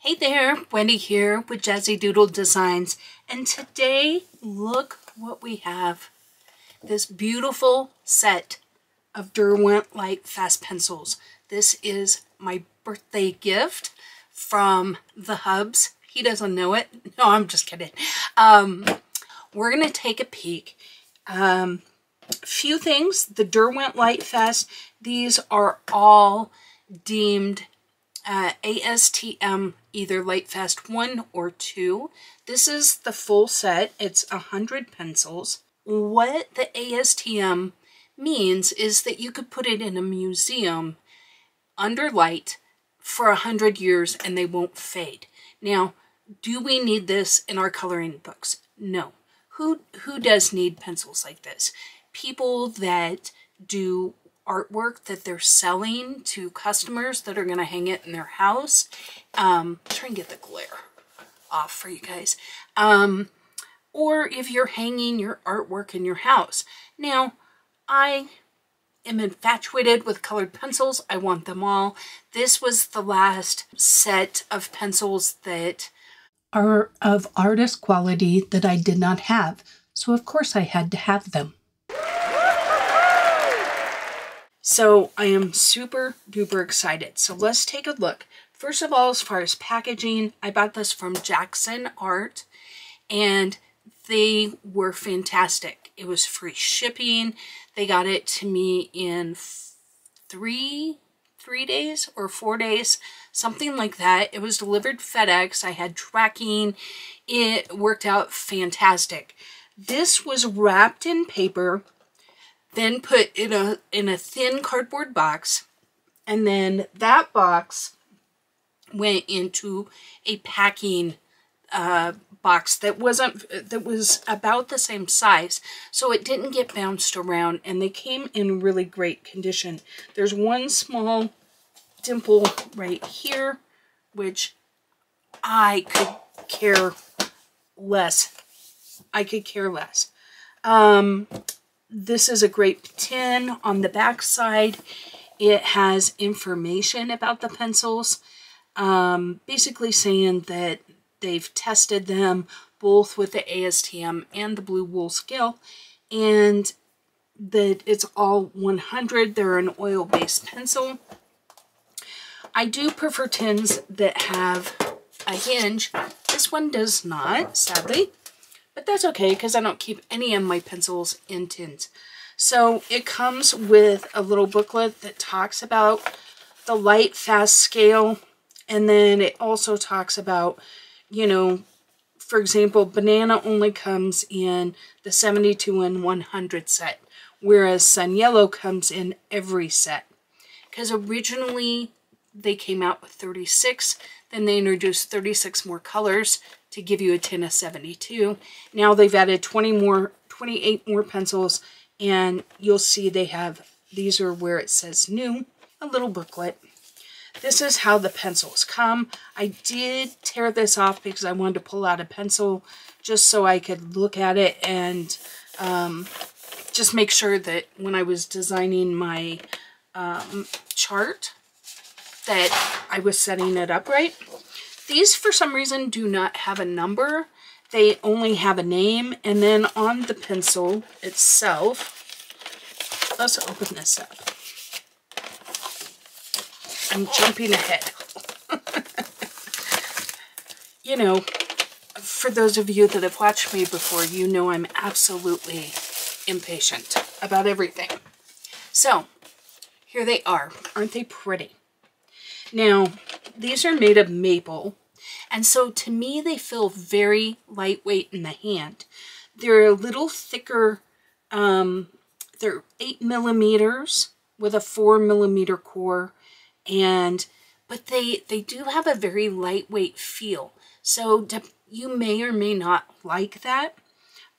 Hey there, Wendy here with Jazzydoodledesigns, and today look what we have. This beautiful set of Derwent Lightfast pencils. This is my birthday gift from the Hubs. He doesn't know it. No, I'm just kidding. We're going to take a peek. Few things. The Derwent Lightfast, these are all deemed ASTM, either Lightfast 1 or 2. This is the full set. It's 100 pencils. What the ASTM means is that you could put it in a museum under light for 100 years and they won't fade. Now, do we need this in our coloring books? No. Who does need pencils like this? People that do artwork that they're selling to customers that are going to hang it in their house. Try and get the glare off for you guys. Or if you're hanging your artwork in your house. Now, I am infatuated with colored pencils. I want them all. This was the last set of pencils that are of artist quality that I did not have. So of course I had to have them. So I am super duper excited. So let's take a look. First of all, as far as packaging, I bought this from Jackson Art and they were fantastic. It was free shipping. They got it to me in three days or 4 days, something like that. It was delivered FedEx. I had tracking. It worked out fantastic. This was wrapped in paper, then put in a thin cardboard box, and then that box went into a packing box that was about the same size, so it didn't get bounced around, and they came in really great condition. There's one small dimple right here, which I could care less. This is a great tin. On the back side, it has information about the pencils, basically saying that they've tested them both with the ASTM and the blue wool scale, and that it's all 100. They're an oil-based pencil. I do prefer tins that have a hinge. This one does not, sadly. But that's okay, because I don't keep any of my pencils in tins. So it comes with a little booklet that talks about the Lightfast scale. And then it also talks about, you know, for example, banana only comes in the 72 and 100 set. Whereas Sun Yellow comes in every set. Because originally they came out with 36. Then they introduced 36 more colors to give you a tin of 72. Now they've added 28 more pencils, and you'll see they have, these are where it says new, a little booklet. This is how the pencils come. I did tear this off because I wanted to pull out a pencil just so I could look at it and just make sure that when I was designing my chart that I was setting it up right. These, for some reason, do not have a number. They only have a name. And then on the pencil itself, let's open this up. I'm jumping ahead. You know, for those of you that have watched me before, you know I'm absolutely impatient about everything. So, here they are. Aren't they pretty? Now, these are made of maple, and so to me they feel very lightweight in the hand. They're a little thicker, they're 8 millimeters with a 4 millimeter core, but they do have a very lightweight feel. So you may or may not like that.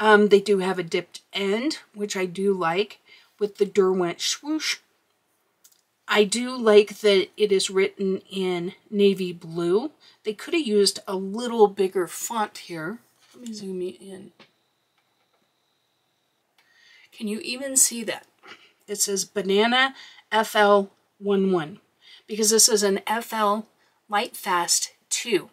They do have a dipped end, which I do like, with the Derwent swoosh. I do like that it is written in navy blue. They could have used a little bigger font here. Let me zoom in. Can you even see that? It says Banana FL11 because this is an FL Lightfast 2.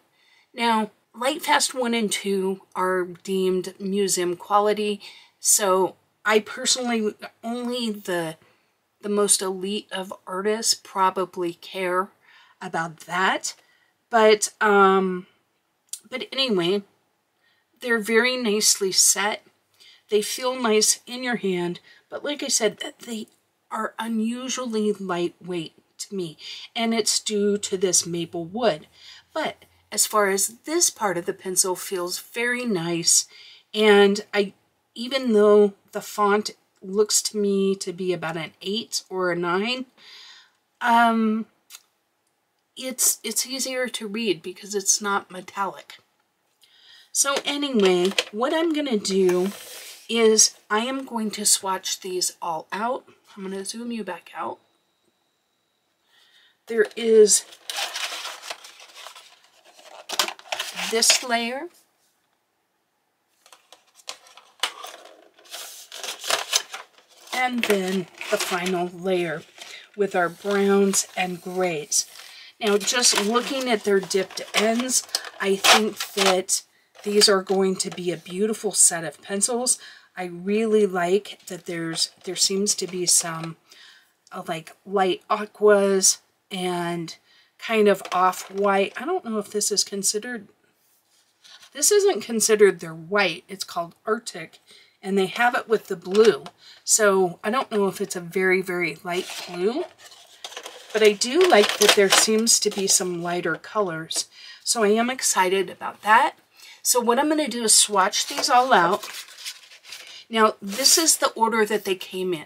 Now, Lightfast 1 and 2 are deemed museum quality, so I personally, only the most elite of artists probably care about that. But anyway, they're very nicely set. They feel nice in your hand, but like I said, they are unusually lightweight to me, and it's due to this maple wood. But as far as this part of the pencil feels very nice, and even though the font looks to me to be about an 8 or a 9, it's easier to read because it's not metallic. So anyway, what I'm going to do is I am going to swatch these all out. I'm going to zoom you back out. There is this layer. And then the final layer with our browns and grays. Now, just looking at their dipped ends, I think that these are going to be a beautiful set of pencils. I really like that there seems to be some like light aquas and kind of off-white. I don't know if this is considered, this isn't considered their white. It's called Arctic, and they have it with the blue. So I don't know if it's a very, very light blue, but I do like that there seems to be some lighter colors. So I am excited about that. So what I'm going to do is swatch these all out. Now, this is the order that they came in,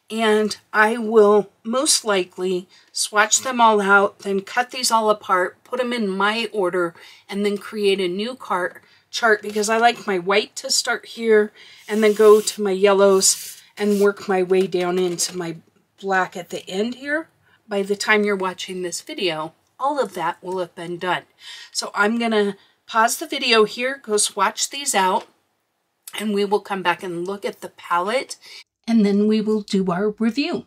and I will most likely swatch them all out, then cut these all apart, put them in my order, and then create a new chart because I like my white to start here and then go to my yellows and work my way down into my black at the end here. By the time you're watching this video, all of that will have been done. So I'm going to pause the video here, go swatch these out, and we will come back and look at the palette, and then we will do our review.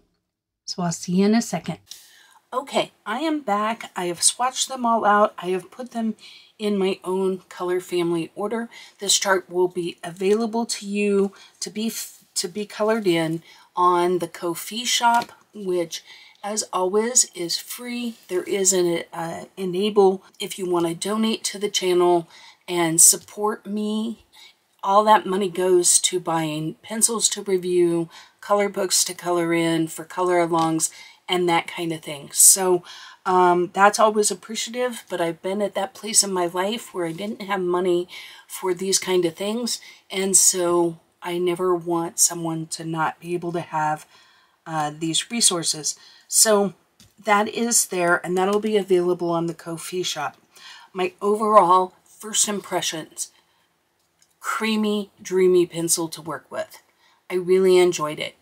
So I'll see you in a second. Okay, I am back. I have swatched them all out. I have put them in my own color family order. This chart will be available to you to be colored in on the Ko-fi shop, which as always is free. There is an enable if you want to donate to the channel and support me. All that money goes to buying pencils to review, color books to color in for color alongs, and that kind of thing. So that's always appreciative, but I've been at that place in my life where I didn't have money for these kind of things, and so I never want someone to not be able to have these resources. So that is there, and that'll be available on the Ko-fi shop. My overall first impressions: creamy, dreamy pencil to work with. I really enjoyed it.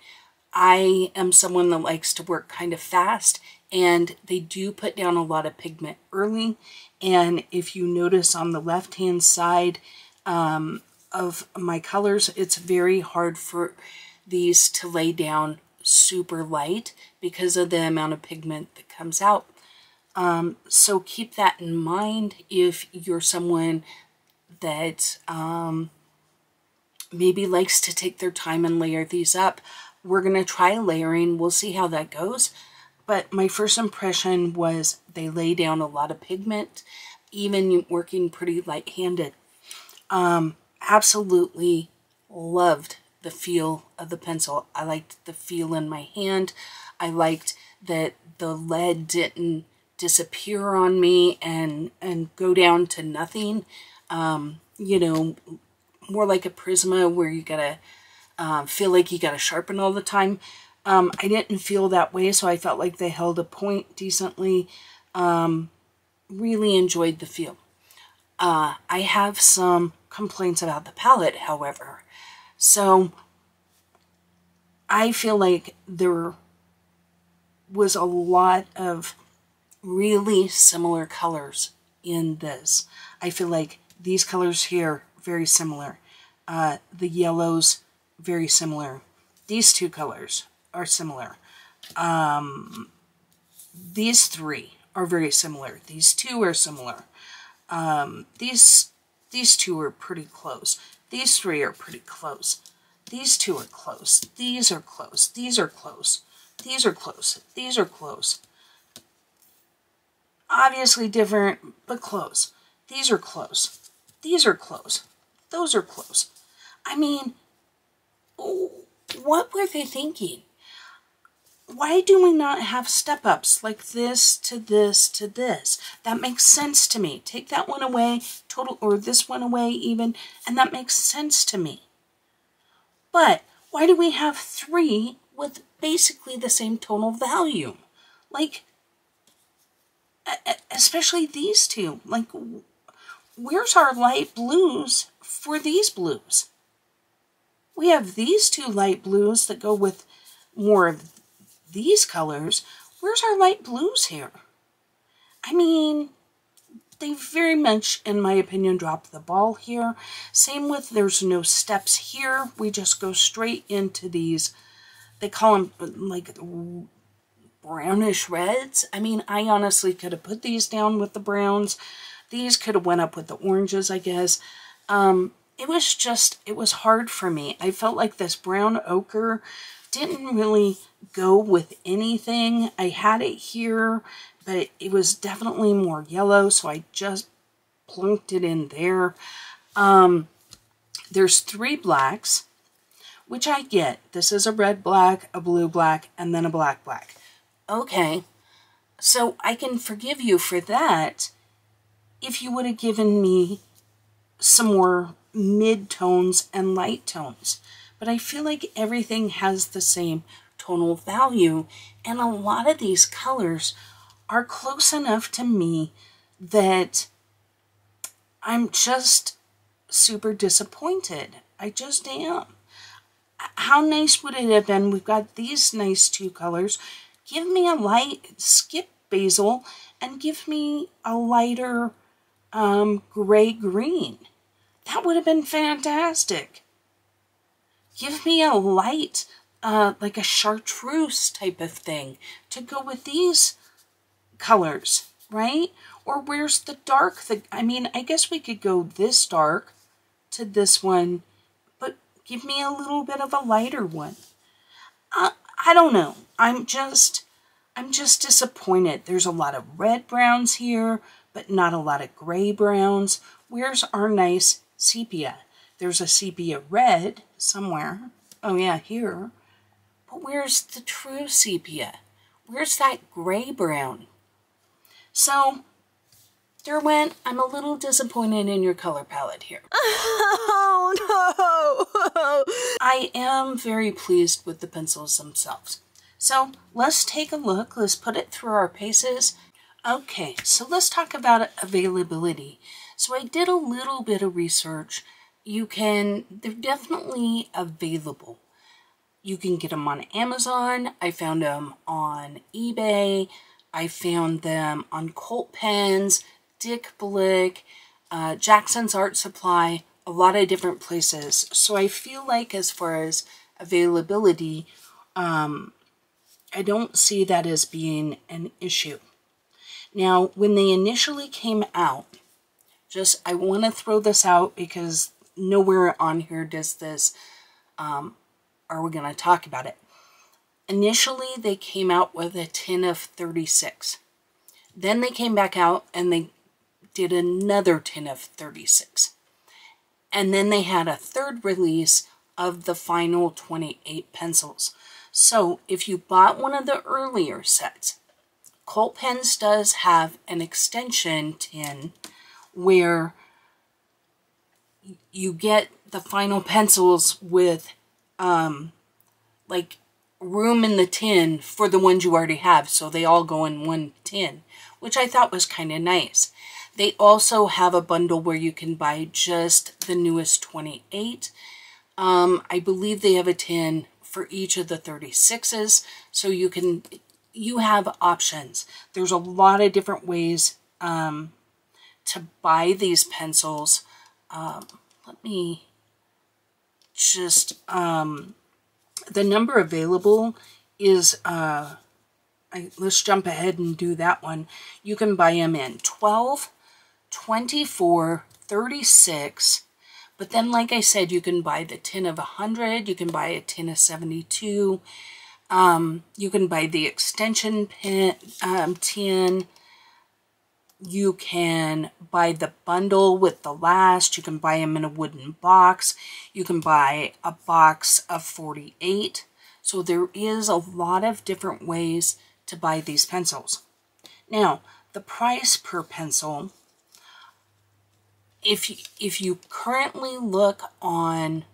I am someone that likes to work kind of fast, and they do put down a lot of pigment early. And if you notice on the left-hand side of my colors, it's very hard for these to lay down super light because of the amount of pigment that comes out. So keep that in mind if you're someone that maybe likes to take their time and layer these up. We're going to try layering. We'll see how that goes. But my first impression was they lay down a lot of pigment, even working pretty light-handed. Absolutely loved the feel of the pencil. I liked the feel in my hand. I liked that the lead didn't disappear on me and go down to nothing. You know, more like a Prisma where you gotta feel like you gotta sharpen all the time. I didn't feel that way, so I felt like they held a point decently. Really enjoyed the feel. I have some complaints about the palette, however. So I feel like there was a lot of really similar colors in this. I feel like these colors here, very similar. The yellows, very similar. These two colors are similar. These three are very similar. These two are similar. These two are pretty close. These three are pretty close. These two are close. These are close. These are close. These are close. These are close. Obviously different, but close. These are close. These are close. Those are close. I mean, what were they thinking? Why do we not have step-ups like this to this to this? That makes sense to me. Take that one away, total, or this one away even, and that makes sense to me. But why do we have three with basically the same tonal value? Like, especially these two. Like, where's our light blues for these blues? We have these two light blues that go with more of these colors. Where's our light blues here? I mean, they very much, in my opinion, dropped the ball here. Same with there's no steps here. We just go straight into these. They call them like brownish reds. I mean, I honestly could have put these down with the browns. These could have went up with the oranges, I guess. It was hard for me. I felt like this brown ochre didn't really go with anything. I had it here, but it was definitely more yellow, so I just plunked it in there. There's three blacks, which I get. This is a red black, a blue black, and then a black black. Okay, so I can forgive you for that if you would have given me some more mid-tones and light tones. But I feel like everything has the same tonal value, and a lot of these colors are close enough to me that I'm just super disappointed. I just am. How nice would it have been? We've got these nice two colors. Give me a light, skip basil, and give me a lighter gray-green. That would have been fantastic. Give me a light, like a chartreuse type of thing to go with these colors, right? Or where's the dark? I mean, I guess we could go this dark to this one, but give me a little bit of a lighter one. I don't know. I'm just disappointed. There's a lot of red browns here, but not a lot of gray browns. Where's our nice sepia? There's a sepia red somewhere. Oh yeah, here. But where's the true sepia? Where's that gray brown? So, Derwent, I'm a little disappointed in your color palette here. Oh no! I am very pleased with the pencils themselves. So, let's take a look. Let's put it through our paces. Okay, so let's talk about availability. So I did a little bit of research. They're definitely available. You can get them on Amazon. I found them on eBay. I found them on Colt Pens, Dick Blick, Jackson's Art Supply, a lot of different places. So I feel like as far as availability, I don't see that as being an issue. Now, when they initially came out, I want to throw this out because nowhere on here does this, are we going to talk about it. Initially, they came out with a tin of 36. Then they came back out and they did another tin of 36. And then they had a third release of the final 28 pencils. So, if you bought one of the earlier sets, Colt Pens does have an extension tin where you get the final pencils with like room in the tin for the ones you already have, so they all go in one tin, which I thought was kind of nice. They also have a bundle where you can buy just the newest 28. I believe they have a tin for each of the 36s, so you have options. There's a lot of different ways to buy these pencils. Let me just, the number available is, let's jump ahead and do that one. You can buy them in 12, 24, 36. But then, like I said, you can buy the tin of 100. You can buy a tin of 72. You can buy the extension tin. You can buy the bundle with the last. You can buy them in a wooden box. You can buy a box of 48. So there is a lot of different ways to buy these pencils. Now, the price per pencil, if you currently look on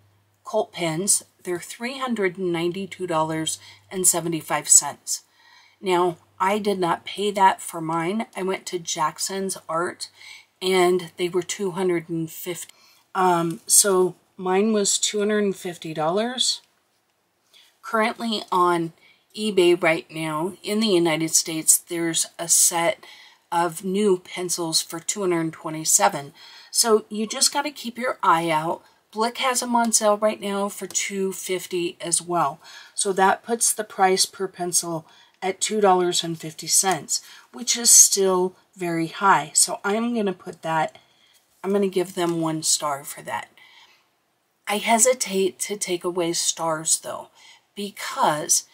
Colt pens, they're $392.75. Now, I did not pay that for mine. I went to Jackson's Art and they were $250. So mine was $250. Currently on eBay right now in the United States, there's a set of new pencils for $227. So you just got to keep your eye out. Blick has them on sale right now for $250 as well. So that puts the price per pencil at $2.50, which is still very high. So I'm going to put that, I'm going to give them 1 star for that. I hesitate to take away stars though, because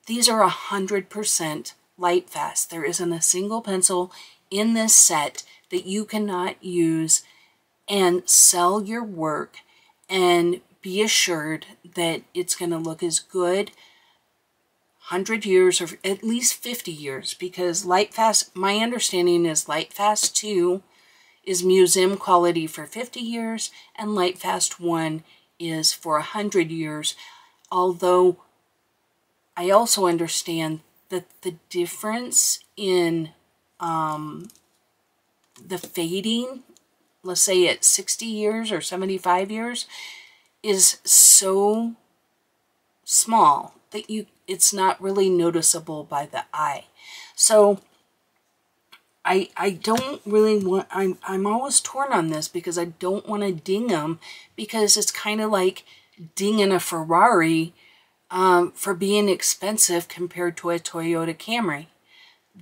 these are 100% Lightfast. There isn't a single pencil in this set that you cannot use and sell your work and be assured that it's going to look as good 100 years or at least 50 years, because Lightfast, my understanding is Lightfast 2 is museum quality for 50 years and Lightfast 1 is for 100 years. Although I also understand that the difference in the fading, let's say at 60 years or 75 years, is so small that it's not really noticeable by the eye. So I don't really want, I'm always torn on this because I don't want to ding them, because it's kind of like dinging a Ferrari for being expensive compared to a Toyota Camry.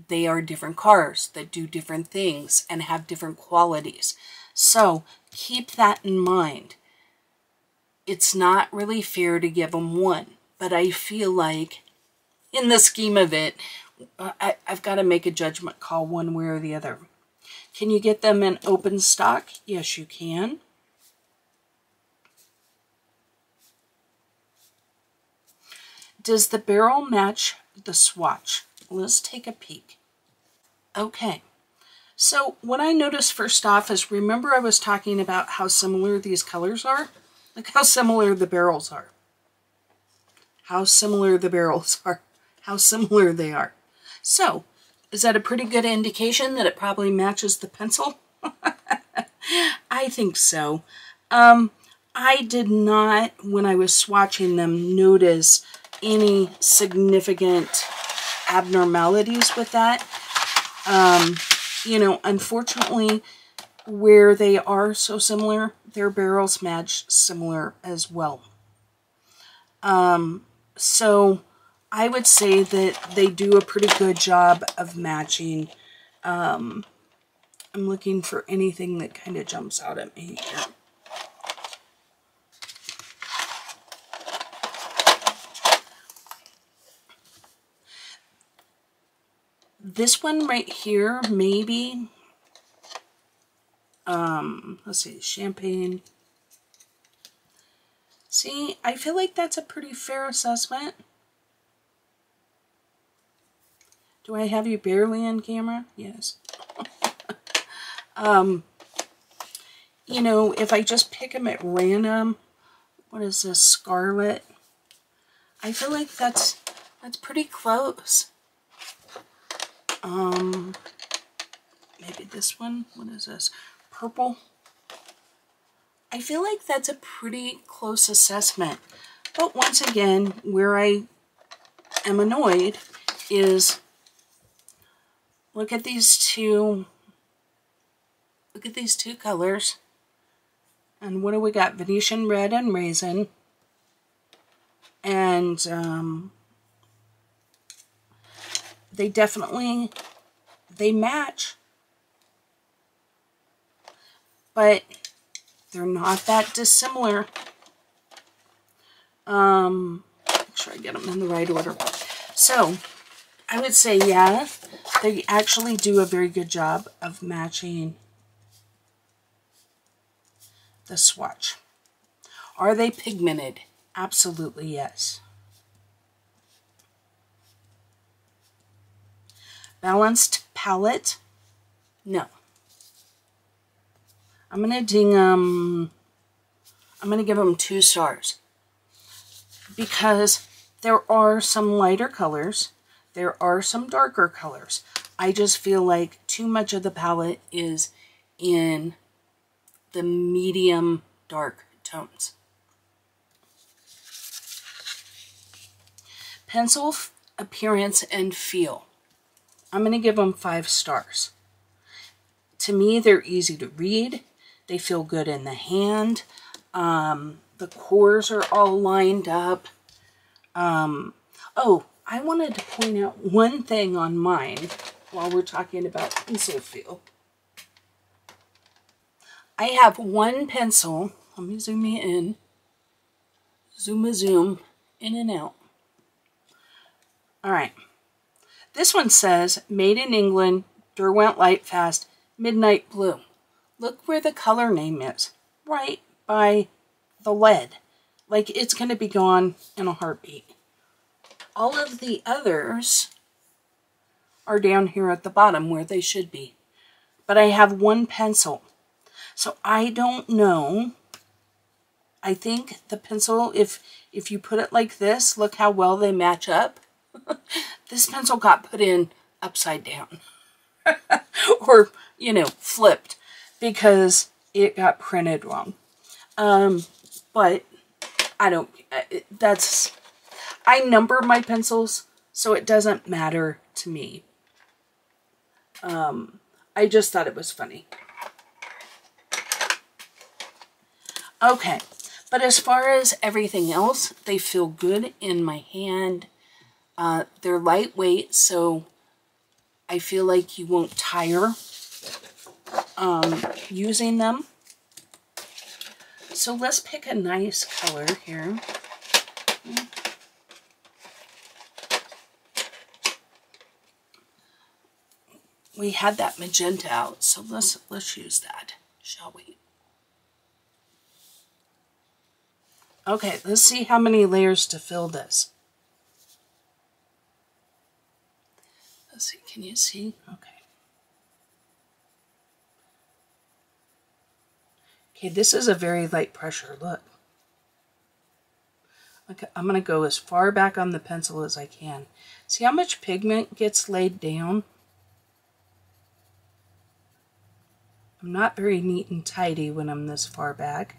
They are different cars that do different things and have different qualities. So keep that in mind. It's not really fair to give them 1, but I feel like in the scheme of it, I've got to make a judgment call one way or the other. Can you get them in open stock? Yes, you can. Does the barrel match the swatch? Let's take a peek. Okay, so what I noticed first off is, remember I was talking about how similar these colors are? Look how similar the barrels are. How similar the barrels are. How similar they are. So, is that a pretty good indication that it probably matches the pencil? I think so. I did not, when I was swatching them, notice any significant abnormalities with that. You know, unfortunately, where they are so similar, their barrels match similar as well. So I would say that they do a pretty good job of matching. I'm looking for anything that kind of jumps out at me here. This one right here, maybe, let's see, champagne. See, I feel like that's a pretty fair assessment. Do I have you barely on camera? Yes. You know, if I just pick them at random, what is this, Scarlet? I feel like that's pretty close. Maybe this one, what is this, Purple? I feel like that's a pretty close assessment. But once again, where I am annoyed is, look at these two colors. And what do we got? Venetian Red and Raisin. And they definitely, they match. but they're not that dissimilar. Make sure I get them in the right order. So I would say, yeah, they actually do a very good job of matching the swatch. Are they pigmented? Absolutely yes. Balanced palette? No. I'm gonna ding them. I'm gonna give them 2 stars because there are some lighter colors, there are some darker colors. I just feel like too much of the palette is in the medium dark tones. Pencil appearance and feel. I'm going to give them 5 stars. To me, they're easy to read. They feel good in the hand. The cores are all lined up. Oh, I wanted to point out one thing on mine while we're talking about pencil feel. I have one pencil. Let me zoom me in. Zoom in and out. All right. This one says, made in England, Derwent Lightfast, Midnight Blue. Look where the color name is. Right by the lead. Like it's going to be gone in a heartbeat. All of the others are down here at the bottom where they should be. But I have one pencil. So I don't know. I think the pencil, if you put it like this, look how well they match up. This pencil got put in upside down. Or, you know, flipped because it got printed wrong. But I don't, I number my pencils, so it doesn't matter to me. I just thought it was funny. Okay, but as far as everything else, they feel good in my hand. They're lightweight, so I feel like you won't tire using them. So let's pick a nice color here. We had that magenta out, so let's use that, shall we? Okay, let's see how many layers to fill this. Let's see, can you see? Okay. Okay, this is a very light pressure, look. Okay, I'm going to go as far back on the pencil as I can. See how much pigment gets laid down? I'm not very neat and tidy when I'm this far back.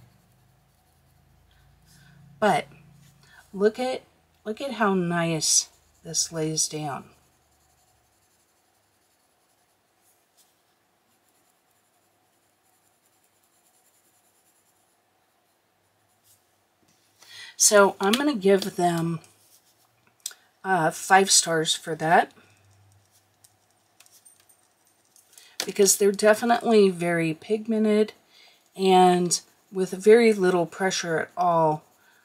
But look at how nice this lays down. So I'm going to give them 5 stars for that. Because they're definitely very pigmented, and with very little pressure at all,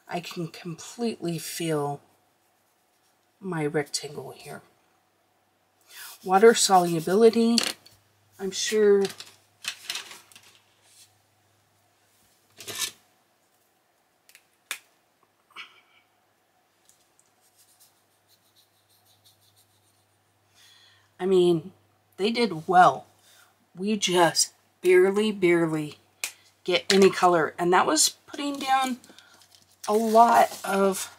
I can completely feel my rectangle here. Water solubility, I'm sure they did well. We just barely get any color, and that was putting down a lot of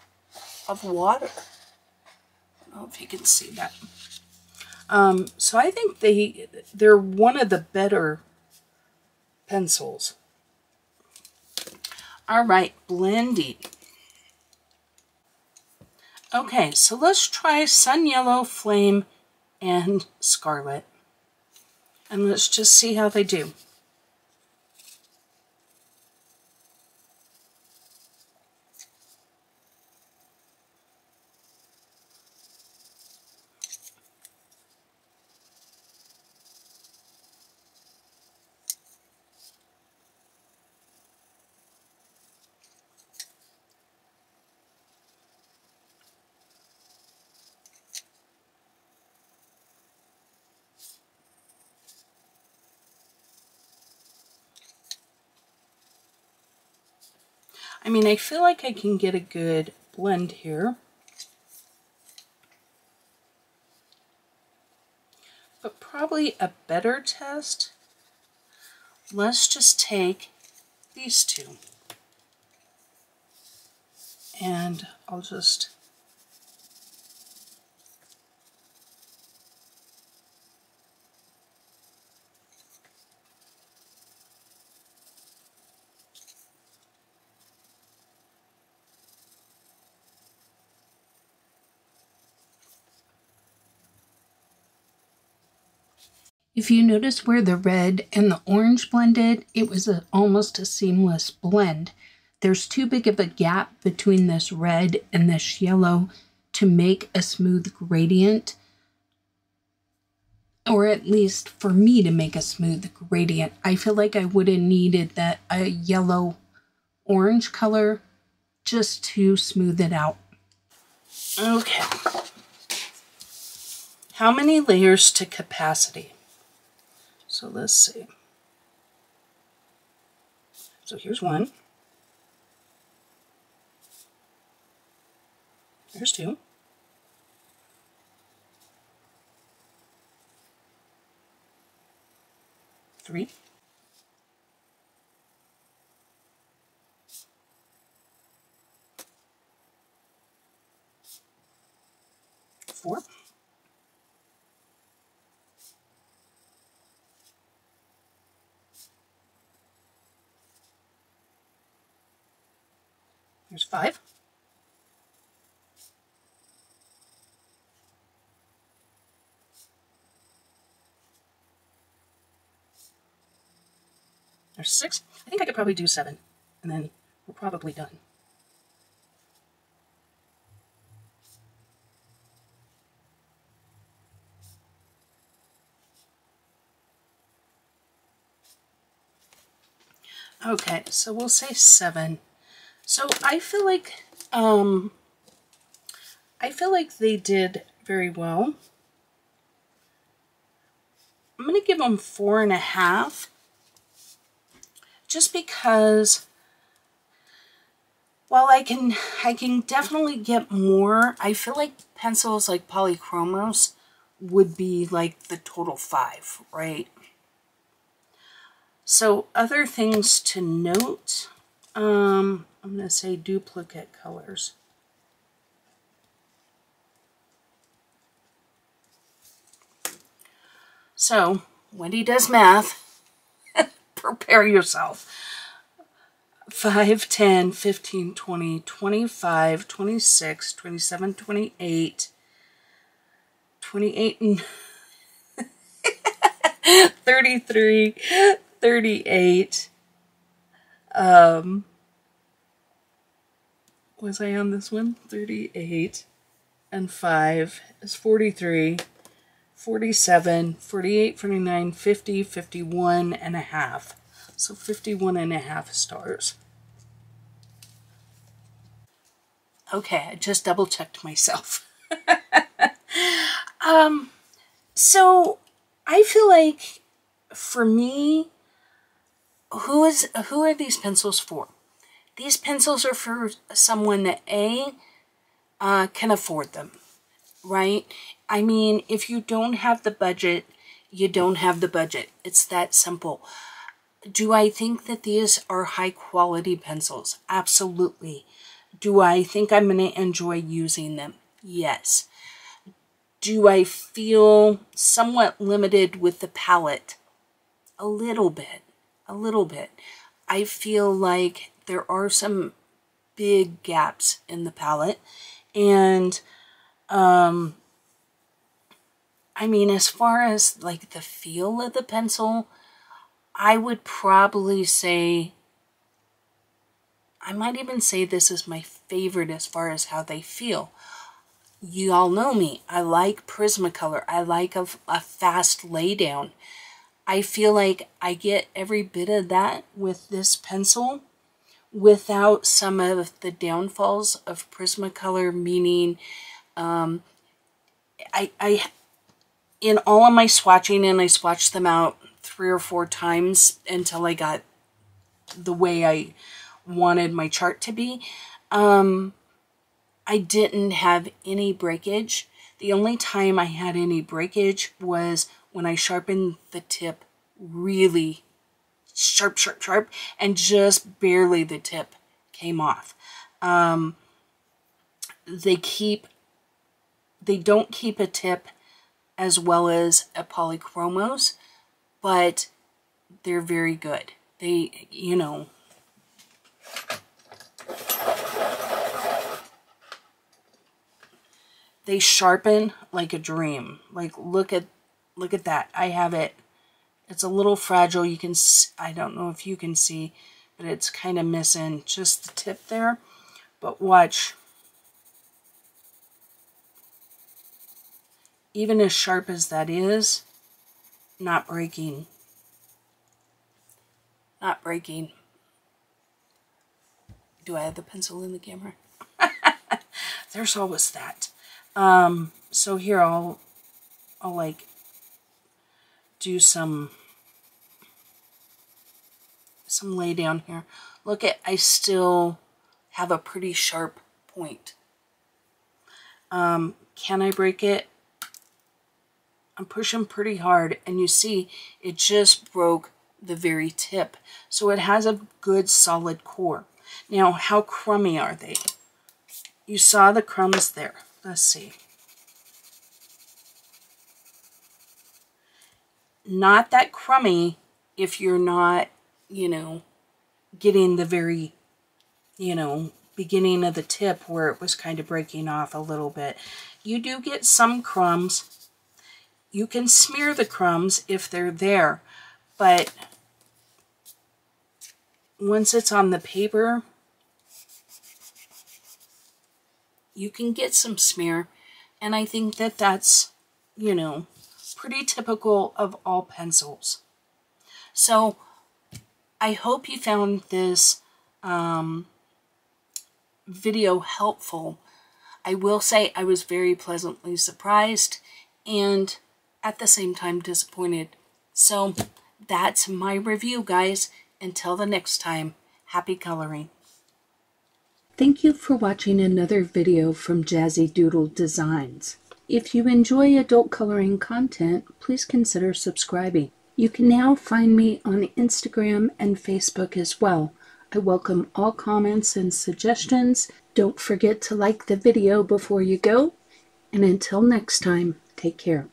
water. I don't know if you can see that. So I think they're one of the better pencils. All right, blending. Okay, so let's try Sun Yellow, Flame, and Scarlet. And let's just see how they do. I mean, I feel like I can get a good blend here. But probably a better test, let's just take these two. And I'll just if you notice where the red and the orange blended, it was almost a seamless blend. There's too big of a gap between this red and this yellow to make a smooth gradient, or at least for me to make a smooth gradient. I feel like I would have needed that a yellow orange color just to smooth it out. Okay. How many layers to capacity? So let's see. So here's one. There's two. Three. Four. There's five. There's six. I think I could probably do seven, and then we're probably done. Okay, so we'll say seven. So I feel like they did very well. I'm gonna give them 4.5, just because while I can definitely get more, I feel like pencils like Polychromos would be like the total 5, right? So other things to note, I'm gonna say duplicate colors. So, Wendy does math. Prepare yourself. 5, 10, 15, 20, 25, 26, 27, 28, 28 and 33, 38. Was I on this one? 38 and 5 is 43. 47, 48, 49, 50, 51 and a half. So 51.5 stars. Okay, I just double checked myself. So I feel like for me, who are these pencils for? These pencils are for someone that can afford them, right? I mean, if you don't have the budget, you don't have the budget. It's that simple. Do I think that these are high quality pencils? Absolutely. Do I think I'm going to enjoy using them? Yes. Do I feel somewhat limited with the palette? A little bit. A little bit. I feel like there are some big gaps in the palette. And, I mean, as far as like the feel of the pencil, I would probably say, I might even say this is my favorite as far as how they feel. You all know me. I like Prismacolor. I like a fast laydown. I feel like I get every bit of that with this pencil without some of the downfalls of Prismacolor, meaning in all of my swatching, and I swatched them out 3 or 4 times until I got the way I wanted my chart to be. I didn't have any breakage. The only time I had any breakage was when I sharpened the tip really sharp, sharp, sharp, and just barely the tip came off. They don't keep a tip as well as a polychromos, but they're very good. They, you know, they sharpen like a dream. Like, look at that. I have it. It's a little fragile. You can, I don't know if you can see, but it's kind of missing just the tip there. But watch. Even as sharp as that is, not breaking. Not breaking. Do I have the pencil in the camera? There's always that. So here I'll like do some lay down here. Look at, I still have a pretty sharp point. Can I break it? I'm pushing pretty hard, and you see it just broke the very tip. So it has a good solid core. Now, how crummy are they? You saw the crumbs there. Let's see. Not that crummy if you're not, you know, getting the very, you know, beginning of the tip where it was kind of breaking off a little bit. You do get some crumbs. You can smear the crumbs if they're there, but once it's on the paper, you can get some smear, and I think that that's, you know, pretty typical of all pencils. So I hope you found this video helpful. I will say I was very pleasantly surprised and at the same time disappointed. So that's my review, guys. Until the next time, happy coloring. Thank you for watching another video from Jazzydoodledesigns. If you enjoy adult coloring content, please consider subscribing. You can now find me on Instagram and Facebook as well. I welcome all comments and suggestions. Don't forget to like the video before you go. And until next time, take care.